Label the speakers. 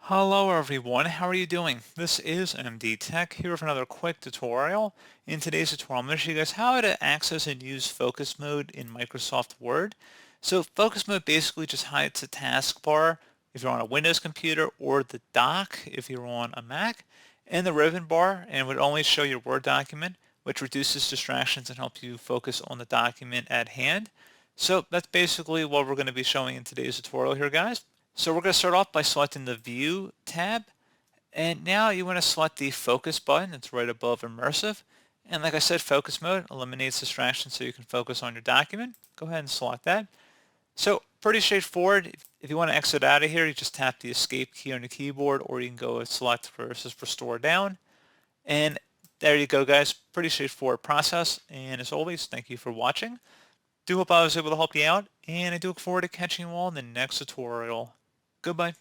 Speaker 1: Hello everyone, how are you doing? This is MD Tech here with another quick tutorial. In today's tutorial, I'm going to show you guys how to access and use focus mode in Microsoft Word. So focus mode basically just hides the taskbar if you're on a Windows computer or the dock if you're on a Mac, and the ribbon bar, and would only show your Word document, which reduces distractions and helps you focus on the document at hand. So that's basically what we're going to be showing in today's tutorial here, guys. So we're going to start off by selecting the View tab, and now you want to select the Focus button. It's right above Immersive. And like I said, Focus Mode eliminates distractions so you can focus on your document. Go ahead and select that. So pretty straightforward. If you want to exit out of here, you just tap the Escape key on the keyboard, or you can go and select versus Restore Down. And there you go, guys. Pretty straightforward process. And as always, thank you for watching. Do hope I was able to help you out, and I do look forward to catching you all in the next tutorial. Goodbye.